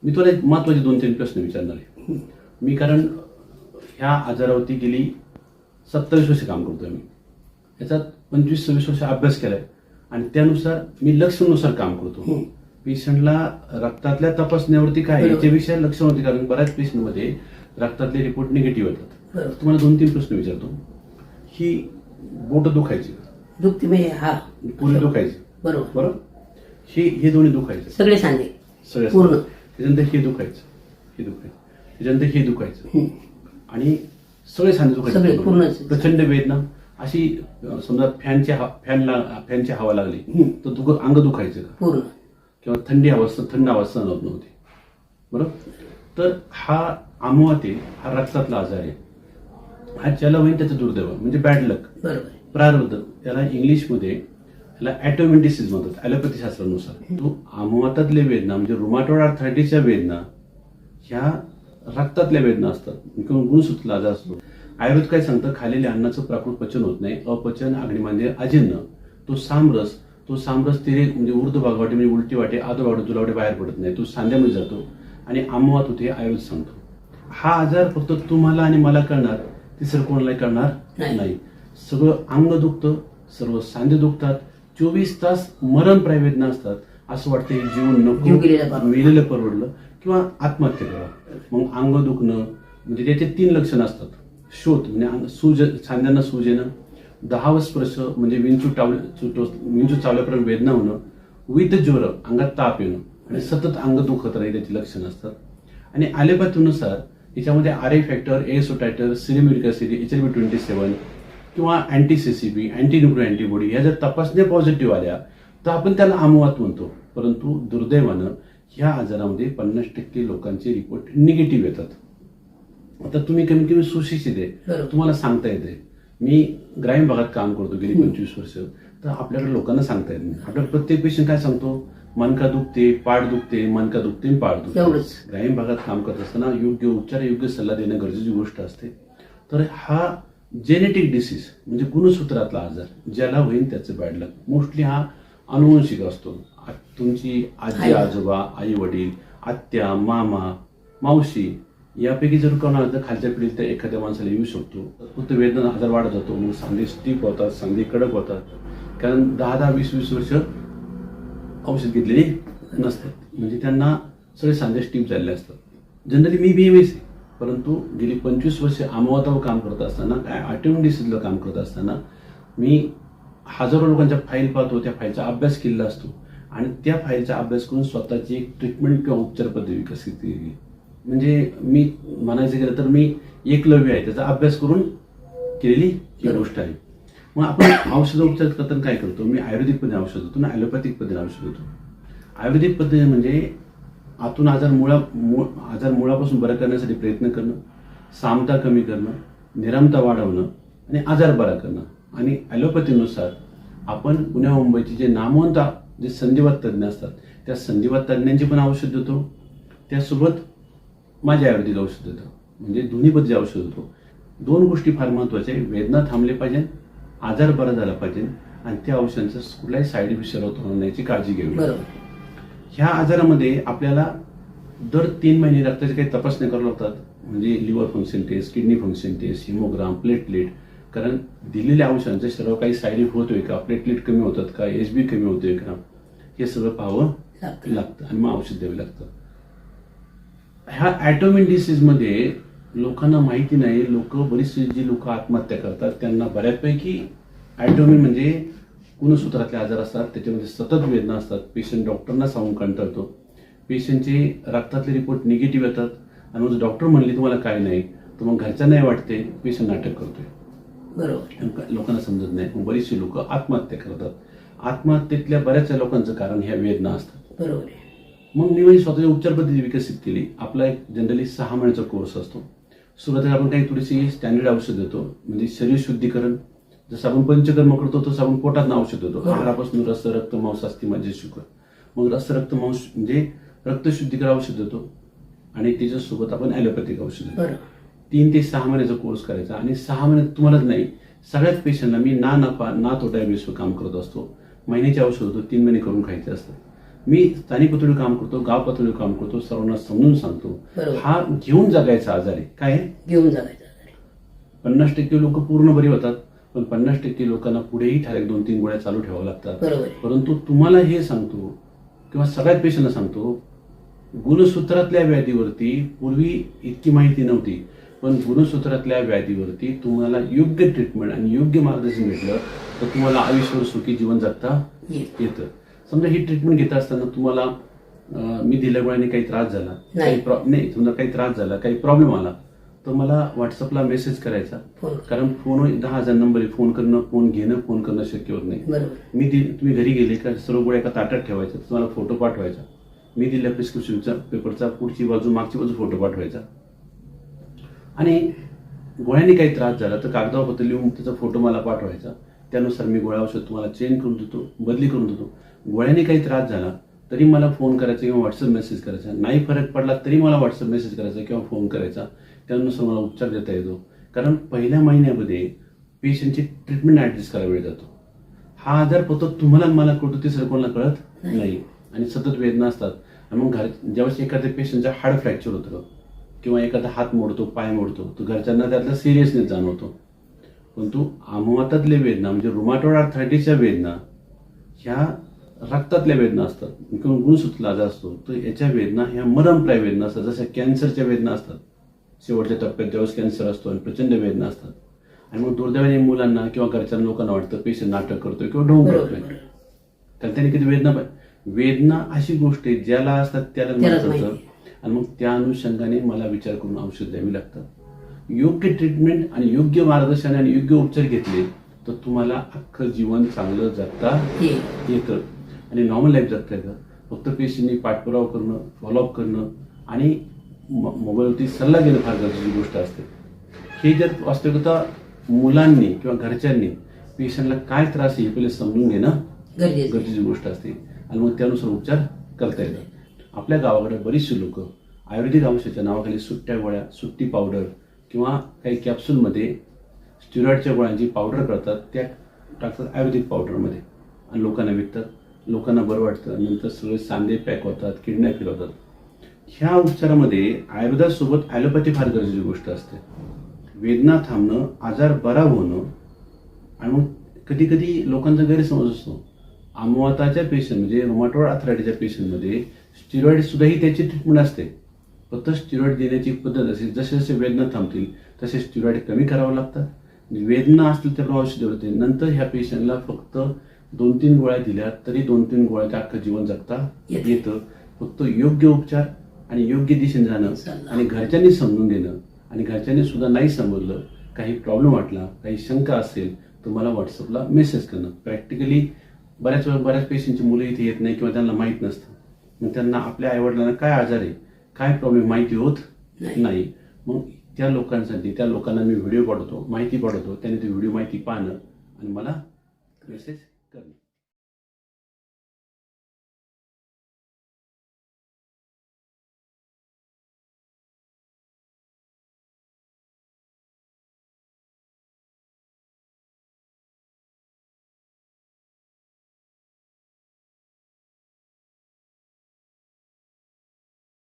मी तुला एक महत्वाचे 2-3 प्रश्न विचारणार आहे. मी कारण ह्या आजारावरती गेली 27 वर्ष काम करतोय मी. याच्यात 25-26 वर्ष अभ्यास केलाय आणि त्यानुसार मी लक्षणानुसार काम करतो. पेशंटला रक्तातल्या तपासण्यावरती काय याच्याविषयी लक्ष नव्हते, कारण बऱ्याच पेशंटमध्ये रक्तातले रिपोर्ट निगेटिव्ह येतात. तुम्हाला 2-3 प्रश्न विचारतो. ही बोट दुखायची, दुखते म्हणजे हा पुढे दुखायची, बरोबर? हे दोन्ही दुखायचे, सगळे सांगे सगळे पूर्ण. त्याच्यानंतर हे दुखायचं, हे दुखायचं, त्याच्यानंतर हे दुखायचं आणि सगळे सांधे सगळे पूर्ण. दुखायचे. प्रचंड वेदना अशी, समजा फॅनची हवा लागली तर अंग दुखायचं पूर्ण, किंवा थंड हवा सहन होत नव्हती, बरोबर? तर हा आमुवाते हा रक्तातला आजार आहे. हा ज्याला होईल त्याचं दुर्दैव म्हणजे बॅड लक, बरोबर. प्रारब्ध. त्याला इंग्लिशमध्ये याला ॲटोमिक डिसीज म्हणतात ॲलोपॅथी शास्त्रानुसार. तो आमुवातातले वेदना म्हणजे रुमाटॉइड आर्थरायटिसच्या वेदना ह्या रक्तातल्या वेदना असतात किंवा गुणसूत्रातला आजार असतो. आयुर्वेद काय सांगतं, खालेल्या अन्नाचं प्राकृत पचन होत नाही, अपचन, अग्निमांद्य, अजीर्ण. तो सामरस तिरे म्हणजे ऊर्ध्व भाग वाटे म्हणजे उलटी वाटे, आदो वाटे, तुला वाटे बाहेर पडत नाही, तो सांध्यामध्ये जातो आणि आमुवात होते, आयुर्वेद सांगतो. हा आजार फक्त तुम्हाला आणि मला कळणार, तिसरं कोणालाही कळणार नाही. सगळं अंग दुखतं, सर्व सांधे दुखतात, 24 तास मरणप्राय वेदना असतात. असं वाटतं जीवन नको, मेलेलं परवडलं किंवा आत्महत्या करा. मग अंग दुखणं म्हणजे त्याचे 3 लक्षणं असतात. शोथ म्हणजे सांध्यांना सूज येणं, 10 स्पर्श म्हणजे विंचू चावल्यापर्यंत वेदना होणं, विथ ज्वर अंगात ताप येणं आणि सतत अंग दुखत राहील, त्याची लक्षणं असतात. आणि ॲलोपॅथीनुसार याच्यामध्ये R A factor, ASO titre, serum uric acid, HLB27 किंवा अँटी-CCP, अँटी-न्यूक्लियर अँटीबॉडी ह्या जर तपासण्या पॉझिटिव्ह आल्या तर आपण त्याला आमुवात म्हणतो. परंतु दुर्दैवानं ह्या आजारामध्ये 50% लोकांचे रिपोर्ट निगेटिव्ह येतात. आता तुम्ही कमीत कमी सुशिक्षित आहे, तुम्हाला सांगता येते. मी ग्रामीण भागात काम करतो गेली 25 वर्ष, तर आपल्याकडे लोकांना सांगता येत नाही. आपल्याला प्रत्येक पेशंट काय सांगतो, मनका दुखते, पाठ दुखते, मनका दुखते, पाठ दुखते. ग्रामीण भागात काम करत असताना योग्य उपचार, योग्य सल्ला देणं गरजेची गोष्ट असते. तर हा जेनेटिक डिसीज म्हणजे गुणसूत्रातला आजार, ज्याला होईल त्याचं बॅड लक. मोस्टली हा अनुवंशिक असतो. तुमची आजी आजोबा, आई वडील, आत्या, मामा, मावशी यापैकी जर कोणाला तर खालच्या पिढीत तर एखाद्या माणसाला येऊ शकतो. फक्त वेदना आजार वाढत जातो, मग सांधे स्टिफ होतात, सांधे कडक होतात, कारण 10-20 वर्ष औषध घेतलेली नसतात. म्हणजे त्यांना सगळे सांधे स्टिफ झालेले असतात. जनरली मी BMS आहे, परंतु गेली 25 वर्ष आमुवातावर काम करत असताना, ऑटोइम्यून डिसीजला काम करत असताना मी हजारो लोकांच्या फाईल पाहतो, त्या फाईलचा अभ्यास केलेला असतो आणि त्या फाईलचा अभ्यास करून स्वतःची एक ट्रीटमेंट किंवा उपचार पद्धती विकसित केली. म्हणजे मी म्हणायचं गेलं तर मी एकलव्य आहे, त्याचा अभ्यास करून केलेली ही गोष्ट आहे. मग आपण औषध उपचार करताना काय करतो, मी आयुर्वेदिक पद्धतीने औषध देतो ना ॲलोपॅथिक पद्धतीने औषध देतो. आयुर्वेदिक पद्धती म्हणजे आतून आजार मुळापासून बरं करण्यासाठी प्रयत्न करणं, सामता कमी करणं, निरामता वाढवणं आणि आजार बरा करणं. आणि ॲलोपॅथीनुसार आपण पुण्या मुंबईचे जे नामवंत जे संधिवात तज्ज्ञ असतात त्या संधिवात तज्ज्ञांची पण औषध देतो, त्यासोबत माझ्या आयुर्वेदिक औषध देतो. म्हणजे दोन्ही पद्धती औषध देतो. 2 गोष्टी फार महत्वाच्या आहे, वेदना थांबले पाहिजे, आजार बरा झाला पाहिजे आणि त्या औषधांचा कुठलाही साईड इफेक्ट होणार नाही याची काळजी घ्यावी. ह्या आजारामध्ये आपल्याला दर 3 महिने रक्ताचे काही तपासण्या कराव्या लागतात, म्हणजे liver function test, kidney function test, haemogram, platelet. कारण दिलेल्या औषधांचा सर्व काही साईड इफेक्ट होतोय का, प्लेटलेट कमी होतात का, HB कमी होतोय का, हे सगळं पाहावं लागतं आणि मग औषध द्यावे लागतं. ह्या ॲटोमिक डिसीजमध्ये लोकांना माहिती नाही. बरीचशी जी लोक आत्महत्या करतात त्यांना बऱ्यापैकी ॲटोमिक म्हणजे गुणसूत्रातले आजार असतात, त्याच्यामध्ये सतत वेदना असतात. पेशंट डॉक्टरना सांगून कंटाळतो. पेशंटचे रक्तातले रिपोर्ट निगेटिव्ह येतात आणि मग डॉक्टर म्हणले तुम्हाला काय नाही, तर मग घरच्या नाही वाटते, पेशंट नाटक करतोय. लोकांना समजत नाही. मग बरीचशी लोक आत्महत्या करतात. आत्महत्येतल्या बऱ्याचशा लोकांचं कारण ह्या वेदना असतात. मग मी माझी स्वतःची उपचार पद्धती विकसित केली. आपला एक जनरली 6 महिन्याचा कोर्स असतो. सुरुवातीला आपण काही थोडीशी स्टँडर्ड औषध देतो, म्हणजे शरीर शुद्धीकरण. जसं आपण पंचकर्म करतो तसं आपण पोटात औषध देतो. आहारापासून रस, रक्त, मांस, अस्थि, मज्जा, शुक्र. मग रस, रक्त, मांस म्हणजे रक्तशुद्धीकरण औषध देतो आणि त्याच्यासोबत आपण ॲलोपॅथिक औषध देतो. 3 ते 6 महिन्याचा कोर्स करायचा आणि 6 महिन्यात तुम्हालाच नाही, सगळ्याच पेशंटला मी ना नफा ना तोटा या बेसवर काम करत असतो. महिन्याचे औषध होतो, 3 महिने करून खायचे असतात. मी स्थानिक पातळीवर काम करतो, गाव पातळीवर काम करतो, सर्वांना समजून सांगतो. बरोबर. हा घेऊन जगायचा आजार आहे. काय आहे? घेऊन जगायचं. 50% लोक पूर्ण बरी होतात, पण 50% लोकांना पुढेही ठराविक 2-3 गोळ्या चालू ठेवाव्या लागतात. बरोबर आहे. परंतु तुम्हाला हे सांगतो किंवा सगळ्यात पेशंटला सांगतो, गुणसूत्रातल्या व्याधीवरती पूर्वी इतकी माहिती नव्हती, पण गुणसूत्रातल्या व्याधीवरती तुम्हाला योग्य ट्रीटमेंट आणि योग्य मार्गदर्शन भेटलं तर तुम्हाला आयुष्यभर सुखी जीवन जगता येतं. समजा ही ट्रीटमेंट घेत असताना तुम्हाला मी दिल्या गोळ्याने काही त्रास झाला, नाही समजा काही त्रास झाला, काही प्रॉब्लेम आला, तर मला व्हॉट्सअपला मेसेज करायचा. कारण फोन 10,000 नंबर आहे, फोन करणं शक्य होत नाही. तुम्ही घरी गेले का सर्व गोळ्या एका ताटात ठेवायच्या, तुम्हाला फोटो पाठवायचा. मी दिलेल्या प्रिस्क्रिप्शनचा पेपरचा पुढची बाजू मागची बाजू फोटो पाठवायचा. आणि गोळ्याने काही त्रास झाला तर कागदावर पत्र लिहून त्याचा फोटो मला पाठवायचा. त्यानुसार मी गोळ्या औषध तुम्हाला चेंज करून देतो, बदली करून देतो. गोळ्याने काही त्रास झाला तरी मला फोन करायचा किंवा व्हॉट्सअप मेसेज करायचा. नाही फरक पडला तरी मला व्हॉट्सअप मेसेज करायचा किंवा फोन करायचा. त्यानुसार मला उपचार देता येतो. कारण पहिल्या महिन्यामध्ये पेशंटची ट्रीटमेंट ऍडजस्ट करायला वेळ जातो. हा आजार फक्त तुम्हाला मला कळतो, तिसरं कोणाला कळत नाही. आणि सतत वेदना असतात. आणि मग ज्यावेळेस एखाद्या पेशंटचा हाड फ्रॅक्चर होतं किंवा एखादा हात मोडतो, पाय मोडतो, तर घरच्यांना त्यातला सिरियसनेस जाणवतो. परंतु आमुवातातल्या वेदना म्हणजे रुमाटॉइड आर्थरायटिसच्या वेदना ह्या रक्तातल्या वेदना असतात किंवा गुणसूत्रातला आजार असतो. तर याच्या वेदना ह्या मरणप्राय वेदना असतात. जशा कॅन्सरच्या वेदना असतात, शेवटच्या टप्प्यात ज्यावेळेस कॅन्सर असतो आणि प्रचंड वेदना असतात. आणि मग दुर्दैवाने मुलांना किंवा घरच्या लोकांना वाटतं पेशंट नाटक करतोय किंवा ढोंग करतोय. कारण त्याने किती वेदना अशी गोष्ट आहे ज्याला असतात त्याला माहिती. आणि मग त्या अनुषंगाने मला विचार करून औषध द्यावी लागतात. योग्य ट्रीटमेंट आणि योग्य मार्गदर्शन आणि योग्य उपचार घेतले तर तुम्हाला अख्खं जीवन चांगलं जगता येतं आणि नॉर्मल लाईफ जगता येतं. फक्त पेशंटनी पाठपुरावा करणं, फॉलोअप करणं आणि मोबाईलवरती सल्ला घेणं फार गरजेची गोष्ट असते. हे जर वास्तविकता मुलांनी किंवा घरच्यांनी पेशंटला काय त्रास आहे हे पहिले समजून घेणं गरजेची गोष्ट असते आणि मग त्यानुसार उपचार करता येतात. आपल्या गावाकडे बरीचशी लोक आयुर्वेदिक औषधाच्या नावाखाली सुट्ट्या गोळ्या, सुट्टी पावडर किंवा काही कॅप्सूलमध्ये स्टिरॉइडच्या गोळ्यांची पावडर करतात, त्या टाकतात आयुर्वेदिक पावडरमध्ये आणि लोकांना विकतात. लोकांना बरं वाटतं, नंतर सगळे सांधे पॅक होतात, किडन्या फेल होतात. ह्या उपचारामध्ये आयुर्वेदासोबत ॲलोपॅथी फार गरजेची गोष्ट असते. वेदना थांबणं, आजार बरा होणं. आणि मग कधी कधी लोकांचा गैरसमज असतो, आमुवाताच्या पेशंट म्हणजे रुमाटॉइड आर्थरायटिसच्या पेशंटमध्ये स्टिरॉइड सुद्धाही त्याची ट्रीटमेंट असते. फक्त स्टिरॉइड देण्याची पद्धत असेल, जसे जसे वेदना थांबतील तसे स्टिरॉइड कमी करावं लागतात. वेदना असतील तर औषध देते. नंतर ह्या पेशंटला फक्त 2-3 गोळ्या दिल्या तरी 2-3 गोळ्याचं अख्खं जीवन जगता येतं. फक्त योग्य उपचार आणि योग्य दिशेने जाणं आणि घरच्यांनी समजून घेणं. आणि घरच्यांनी सुद्धा नाही समजलं, काही प्रॉब्लेम वाटला, काही शंका असेल तर मला व्हॉट्सअपला मेसेज करणं. प्रॅक्टिकली बऱ्याच पेशंटची मुलं इथे येत नाही किंवा त्यांना माहीत नसतं. मग त्यांना आपल्या आईवडिलांना काय आजार आहे, काय प्रॉब्लेम माहिती होत नाही. मग त्या लोकांना मी व्हिडिओ पाठवतो, माहिती पाठवतो. त्यांनी ती व्हिडिओ माहिती पाहणं आणि मला मेसेज करणं.